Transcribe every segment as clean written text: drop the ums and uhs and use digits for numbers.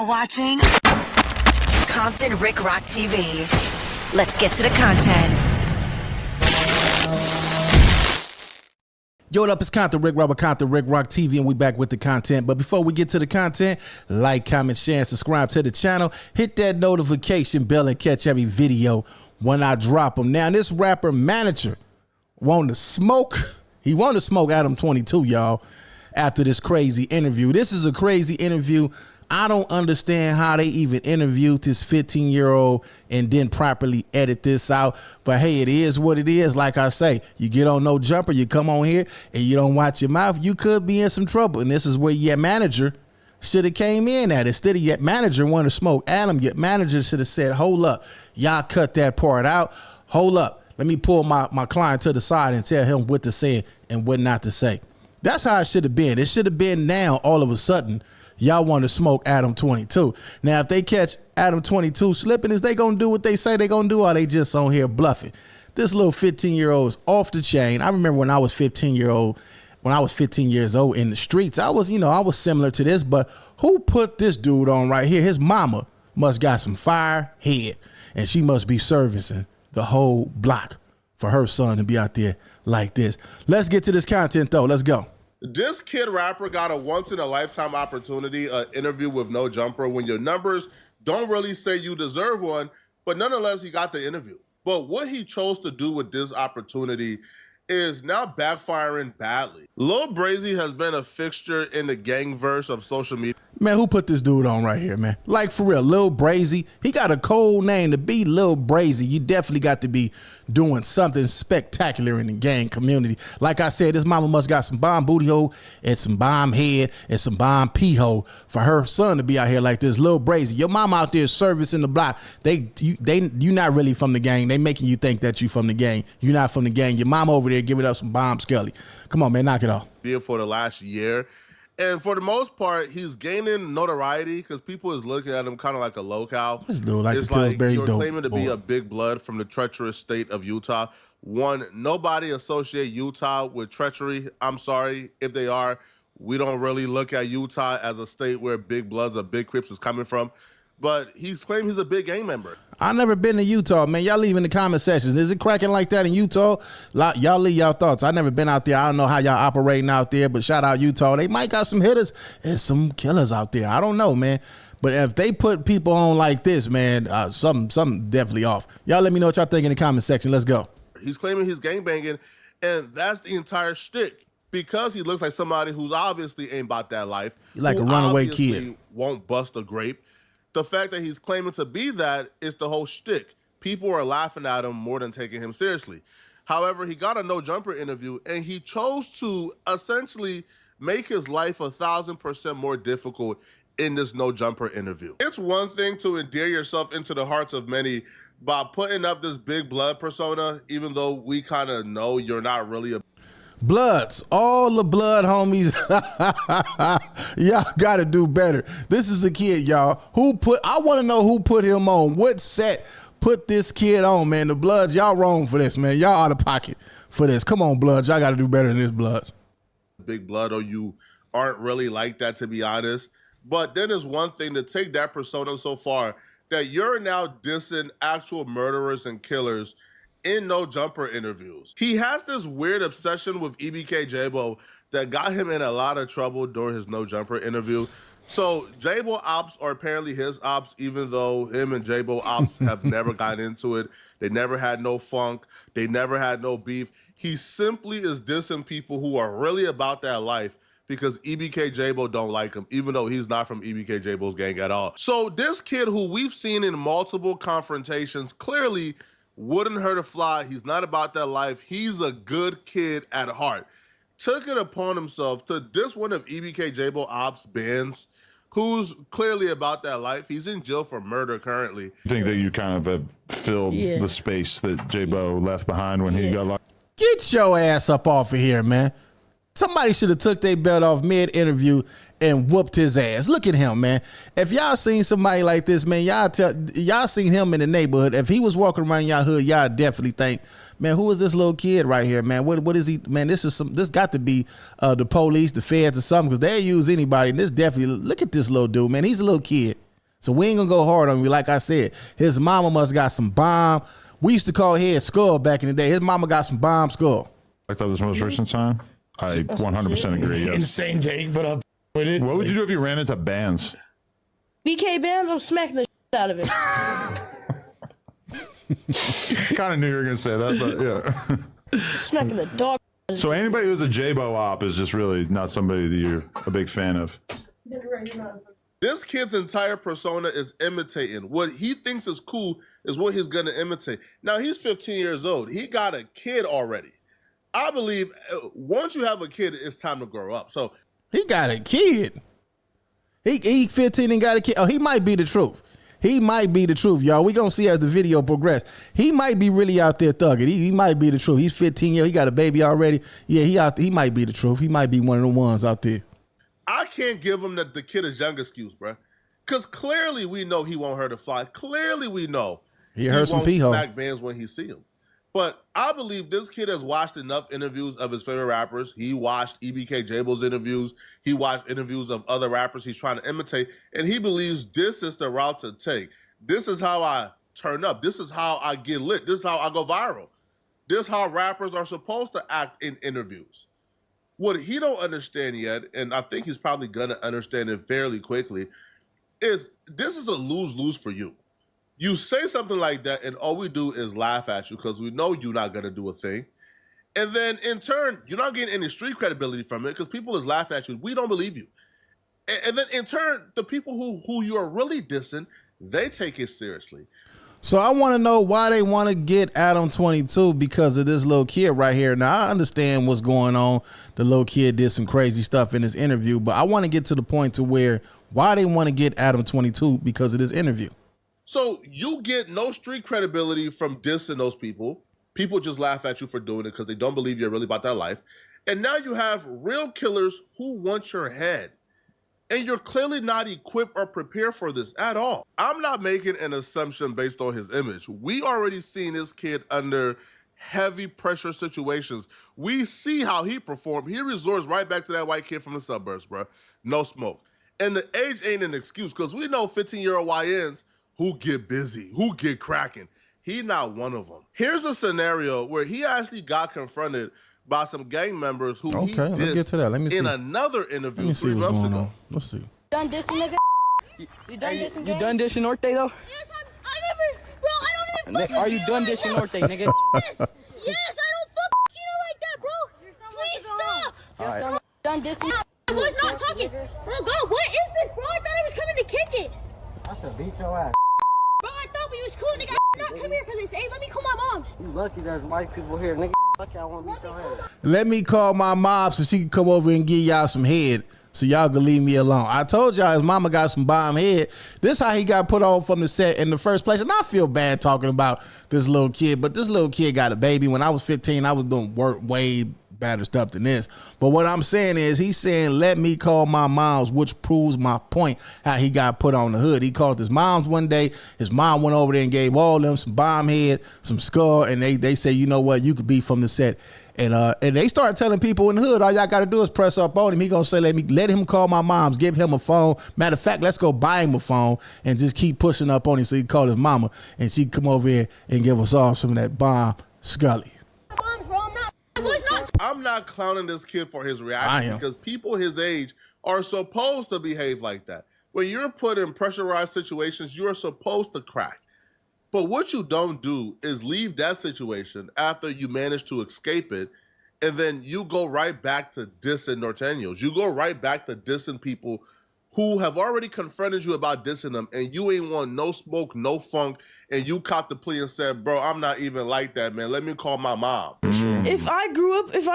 now watching Compton Rick Rock TV. Let's get to the content. Yo, what up? It's Compton Rick Rock TV, and we back with the content. But before we get to the content, like, comment, share, and subscribe to the channel. Hit that notification bell and catch every video when I drop them. Now, this rapper manager wanted to smoke. He wanted to smoke Adam 22, y'all, after this crazy interview. This is a crazy interview. I don't understand how they even interviewed this 15-year-old and didn't properly edit this out. But hey, it is what it is. Like I say, you get on No Jumper, you come on here and you don't watch your mouth, you could be in some trouble. And this is where your manager should have came in at. Instead of your manager wanting to smoke Adam, your manager should have said, hold up, y'all cut that part out. Hold up. Let me pull my client to the side and tell him what to say and what not to say. That's how it should have been. It should have been now all of a sudden y'all want to smoke Adam 22. Now, if they catch Adam 22 slipping, is they going to do what they say they going to do, or they just on here bluffing? This little 15-year-old is off the chain. I remember when I was 15 years old in the streets, I was similar to this, but who put this dude on right here? His mama must got some fire head, and she must be servicing the whole block for her son to be out there like this. Let's get to this content, though. Let's go. This kid rapper got a once-in-a-lifetime opportunity, an interview with No Jumper, when your numbers don't really say you deserve one, but nonetheless, he got the interview. But what he chose to do with this opportunity is now backfiring badly. Lil Brazy has been a fixture in the gangverse of social media. Man, who put this dude on right here, man? Like, for real, Lil Brazy. He got a cold name. To be Lil Brazy, you definitely got to be doing something spectacular in the gang community. Like I said, this mama must got some bomb booty hole and some bomb head and some bomb pee hole for her son to be out here like this. Lil Brazy, your mama out there servicing the block. You not really from the gang. They making you think that you from the gang. You're not from the gang. Your mama over there giving up some bomb scully. Come on, man, knock it off. For the last year. And for the most part, he's gaining notoriety because people is looking at him kind of like a local. This dude like it's the like Pillsbury you're dope claiming to be boy. a big blood from the treacherous state of Utah. One, nobody associate Utah with treachery. I'm sorry if they are. We don't really look at Utah as a state where big bloods or big crips is coming from. But he's claimed he's a big gang member. I never been to Utah, man. Y'all leave in the comment sections. Is it cracking like that in Utah? Y'all leave y'all thoughts. I never been out there. I don't know how y'all operating out there, but shout out Utah. They might got some hitters and some killers out there. I don't know, man. But if they put people on like this, man, something definitely off. Y'all let me know what y'all think in the comment section. Let's go. He's claiming he's gangbanging, and that's the entire shtick. Because he looks like somebody who's obviously ain't about that life. You're like a runaway kid. Won't bust a grape. The fact that he's claiming to be that is the whole shtick. People are laughing at him more than taking him seriously. However, he got a No Jumper interview, and he chose to essentially make his life 1,000% more difficult in this No Jumper interview. It's one thing to endear yourself into the hearts of many by putting up this big blood persona, even though we kind of know you're not really a Bloods, all the blood homies, y'all got to do better. This is a kid, y'all. I want to know who put him on. What set put this kid on, man? The Bloods, y'all wrong for this, man. Y'all out of pocket for this. Come on, Bloods. Y'all got to do better than this, Bloods. Big blood, or you aren't really like that, to be honest. But then there's one thing to take that persona so far that you're now dissing actual murderers and killers in No Jumper interviews. He has this weird obsession with EBK J-Bo that got him in a lot of trouble during his No Jumper interview. So J-Bo ops are apparently his ops, even though him and J-Bo ops have never gotten into it. They never had no funk. They never had no beef. He simply is dissing people who are really about that life because EBK J-Bo don't like him, even though he's not from EBK J-Bo's gang at all. So this kid who we've seen in multiple confrontations clearly wouldn't hurt a fly. He's not about that life. He's a good kid at heart. Took it upon himself to diss one of EBK J-Bo ops, Benz, who's clearly about that life. He's in jail for murder currently. I think that you kind of have filled the space that J-Bo left behind when he got locked. Get your ass up off of here, man. Somebody should have took their belt off mid-interview and whooped his ass. Look at him, man. If y'all seen somebody like this, man, y'all seen him in the neighborhood. If he was walking around y'all hood, y'all definitely think, man, who is this little kid right here, man? What is he, man? This got to be the police, the feds, or something, because they use anybody. And this definitely, look at this little dude, man. He's a little kid. So we ain't gonna go hard on me. Like I said, his mama must got some bomb. We used to call head skull back in the day. His mama got some bomb skull. Like that was most recent time? I 100% agree, yes. Insane take, but I'm with it. What would you do if you ran into bands? BK bands, I'm smacking the shit out of it. Kind of knew you were going to say that, but yeah. Smacking the dog. So anybody who's a J-Bo op is just really not somebody that you're a big fan of. This kid's entire persona is imitating. What he thinks is cool is what he's going to imitate. Now, he's 15 years old. He got a kid already. I believe once you have a kid, it's time to grow up. So he got a kid. He 15 and got a kid. Oh, he might be the truth. He might be the truth, y'all. We gonna see as the video progress. He might be really out there thugging. He might be the truth. He's 15 years. He got a baby already. Yeah, he might be the truth. He might be one of the ones out there. I can't give him the kid is young excuse, bro. Because clearly we know he won't hurt a fly. Clearly we know he heard some won't pee-hole. smack bands when he see him. But I believe this kid has watched enough interviews of his favorite rappers. He watched EBK Jabo's interviews. He watched interviews of other rappers he's trying to imitate. And he believes this is the route to take. This is how I turn up. This is how I get lit. This is how I go viral. This is how rappers are supposed to act in interviews. What he don't understand yet, and I think he's probably going to understand it fairly quickly, is this is a lose-lose for you. You say something like that, and all we do is laugh at you because we know you're not going to do a thing. And then, in turn, you're not getting any street credibility from it because people is laughing at you. We don't believe you. And then, in turn, the people who you are really dissing, they take it seriously. So I want to know why they want to get Adam 22 because of this little kid right here. Now, I understand what's going on. The little kid did some crazy stuff in this interview, but I want to get to the point to where why they want to get Adam 22 because of this interview. So you get no street credibility from dissing those people. People just laugh at you for doing it because they don't believe you're really about that life. And now you have real killers who want your head. And you're clearly not equipped or prepared for this at all. I'm not making an assumption based on his image. We already seen this kid under heavy pressure situations. We see how he performed. He resorts right back to that white kid from the suburbs, bro. No smoke. And the age ain't an excuse because we know 15-year-old YNs who get busy, who get cracking. He not one of them. Here's a scenario where he actually got confronted by some gang members who he dissed let's get to that. Let me see. in another interview Let me see 3 what's months going ago. on. Let's see. Done dissing, nigga? You done dissing? You done dissing Norte though? Yes, I never, bro, I don't even Are you done dissing Norte, nigga? Yes, I don't fuck Chino like that, bro. Please stop. Alright. Done dissing. I was not talking. Bro, God, what is this, bro? I thought I was coming to kick it. I should beat your ass. Bro, I thought we was cool, nigga. I did not come here for this. Hey, let me call my moms. You lucky there's white people here, nigga. Lucky I won't beat your ass. Let me call my mom so she can come over and give y'all some head so y'all can leave me alone. I told y'all his mama got some bomb head. This how he got put on from the set in the first place. And I feel bad talking about this little kid, but this little kid got a baby. When I was 15, I was doing work way better stuff than this. But what I'm saying is he's saying, let me call my moms, which proves my point, how he got put on the hood. He called his moms one day. His mom went over there and gave all them some bomb head, some skull, and they say, you know what, you could be from the set. And they start telling people in the hood, all y'all got to do is press up on him. He gonna say, let him call my moms, give him a phone. Matter of fact, let's go buy him a phone and just keep pushing up on him so he can call his mama and she come over here and give us all some of that bomb Scully. I'm not clowning this kid for his reaction because people his age are supposed to behave like that. When you're put in pressurized situations, you're supposed to crack. But what you don't do is leave that situation after you manage to escape it, and then you go right back to dissing Norteños. You go right back to dissing people who have already confronted you about dissing them, and you ain't want no smoke, no funk, and you caught the plea and said, bro, I'm not even like that, man. Let me call my mom. If I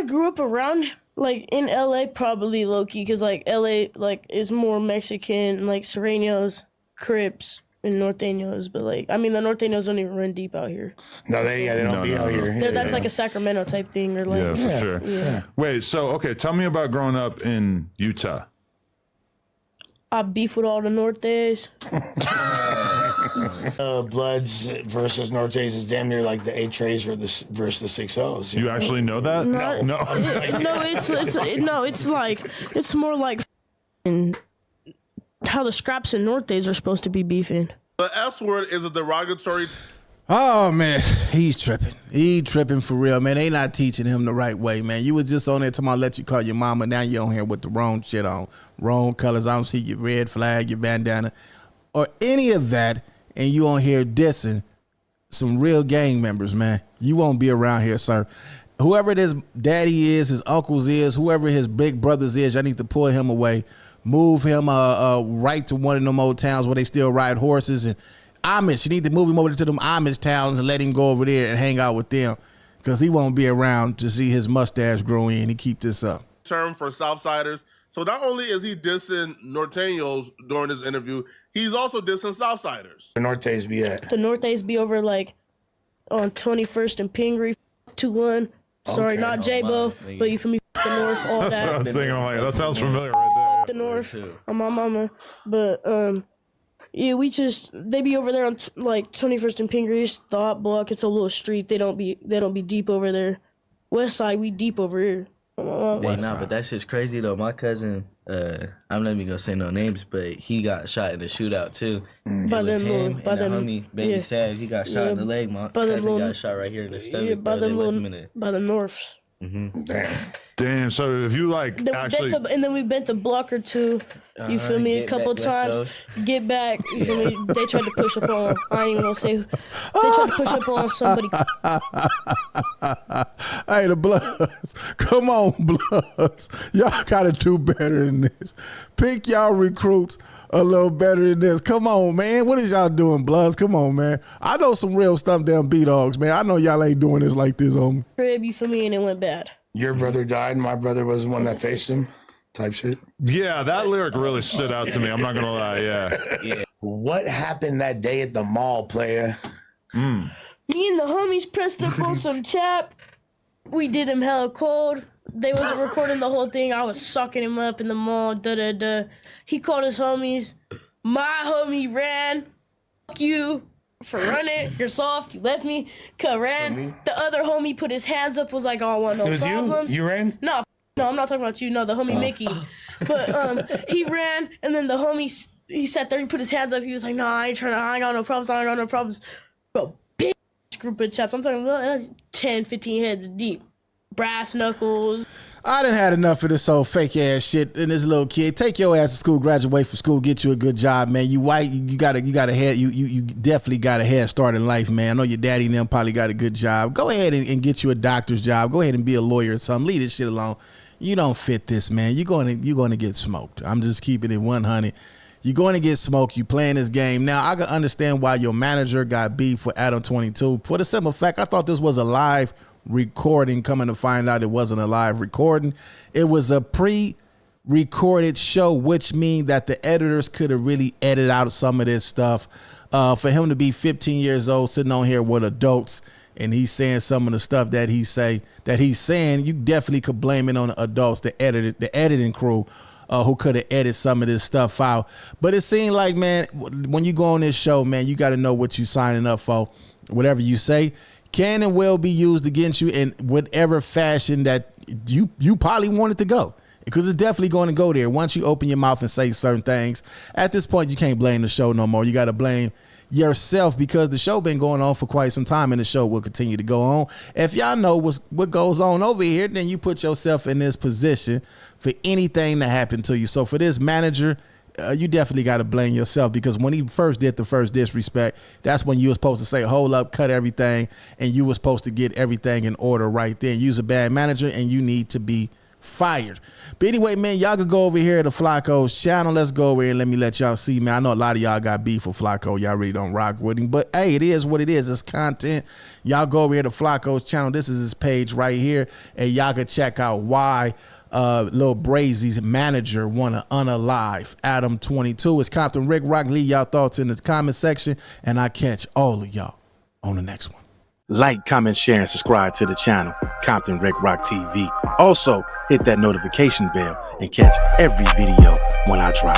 grew up around, like, in LA, probably low-key, because, like, LA, like, is more Mexican, like, Sureños, Crips, and Norteños, but, like, I mean, the Norteños don't even run deep out here. No, they don't be out here. That's like a Sacramento type thing, or like... Yeah, for sure. Yeah. Wait, so, okay, tell me about growing up in Utah. I beef with all the Nortes. Bloods versus Nortes is damn near like the 8 trays versus the 6 O's. You actually know that? No. No. It's more like how the Scraps and Nortes are supposed to be beefing. The S word is a derogatory. Oh man, he's tripping. He tripping for real, man. They not teaching him the right way, man. You was just on there talking about let you call your mama. Now you on here with the wrong shit on, wrong colors. I don't see your red flag, your bandana, or any of that, and you on here dissing some real gang members, man. You won't be around here, sir. Whoever his daddy is, his uncles is, whoever his big brothers is, I need to pull him away, move him right to one of them old towns where they still ride horses and Amish. You need to move him over to them Amish towns and let him go over there and hang out with them because he won't be around to see his mustache grow in. He keep this up. Term for Southsiders. So not only is he dissing Norteños during this interview, he's also dissing Southsiders. The Nortes be at. The Nortes be over like on 21st and Pingree, 2-1. Sorry, Okay. not J-Bo, but you feel me? The North, all That's what I that. was thinking. I'm like, that sounds familiar right The North, on my mama. But yeah, they be over there on like 21st and Pingree. It's the hot block. It's a little street. They don't be deep over there. West side, we deep over here. Hey, nah, but that shit's crazy though. My cousin, I'm not even gonna say no names, but he got shot in the shootout too. By It was them him little- and the homie Baby yeah. Sav. He got shot in the leg. My By them cousin little- got shot right here in the stomach. Yeah, by bro. They them left him in little, it. by the Norths. Damn. Damn. So if you like Then actually, and then we've been to block or two. You feel me? A Get couple back, let's times. go. Get back. You feel me? They tried to push up on. I ain't even gonna say. They tried to push up on somebody. Hey, the Bloods. Come on, Bloods. Y'all gotta do better than this. Pick y'all recruits a little better than this. Come on, man. What is y'all doing, Bloods? Come on, man. I know some real stump down B-dogs, man. I know y'all ain't doing this like this, homie. Crib, you feel me? And it went bad. Your brother died, my brother was the one that faced him, type shit. yeah, that lyric really stood out to me. I'm not gonna lie. Yeah. What happened that day at the mall, player? Me and the homies pressed up on some chap. We did him hella cold. They wasn't recording the whole thing. I was sucking him up in the mall. He called his homies. My homie ran. Fuck you for running. You're soft. You left me. Ran. The other homie put his hands up. Was like, I don't want no It was problems. you? You ran? No, I'm not talking about you. No, the homie Mickey. But he ran, and then the homie, he sat there. He put his hands up. He was like, I ain't got no problems. I ain't got no problems. Bro, big group of chaps. I'm talking about 10, 15 heads deep. Brass knuckles. I done had enough of this old fake ass shit and this little kid. Take your ass to school, graduate from school, get you a good job, man. You white, you got a head, you definitely got a head start in life, man. I know your daddy and them probably got a good job. Go ahead and get you a doctor's job. Go ahead and be a lawyer or something. Leave this shit alone. You don't fit this, man. You're going to get smoked. I'm just keeping it 100. You're going to get smoked. You playing this game. Now, I can understand why your manager got beef with Adam 22. For the simple fact, I thought this was a live recording. Coming to find out it wasn't a live recording. It was a pre-recorded show, which means that the editors could have really edited out some of this stuff. For him to be 15 years old, sitting on here with adults, and he's saying some of the stuff that he's saying, you definitely could blame it on the adults, the editing crew, who could have edited some of this stuff out. But it seemed like, man, when you go on this show, man, you got to know what you're signing up for. Whatever you say can and will be used against you in whatever fashion that you probably want it to go, because it's definitely going to go there once you open your mouth and say certain things. At this point, you can't blame the show no more. You got to blame yourself, because the show been going on for quite some time, and the show will continue to go on. If y'all know what goes on over here, then you put yourself in this position for anything to happen to you. So for this manager, you definitely got to blame yourself, because when he first did the first disrespect, that's when you were supposed to say, hold up, cut everything, and you were supposed to get everything in order right then. You's a bad manager, and you need to be fired. But anyway, man, y'all could go over here to Flacco's channel. Let's go over here and let y'all see, man. I know a lot of y'all got beef with Flacco. Y'all really don't rock with him, but hey, it is what it is. It's content. Y'all go over here to Flacco's channel. This is his page right here, and y'all could check out why Lil Brazy's manager want to unalive Adam 22. It's Compton Rick Rock. Leave y'all thoughts in the comment section, and I catch all of y'all on the next one. Like, comment, share, and subscribe to the channel, Compton Rick Rock TV. Also, hit that notification bell and catch every video when I drop.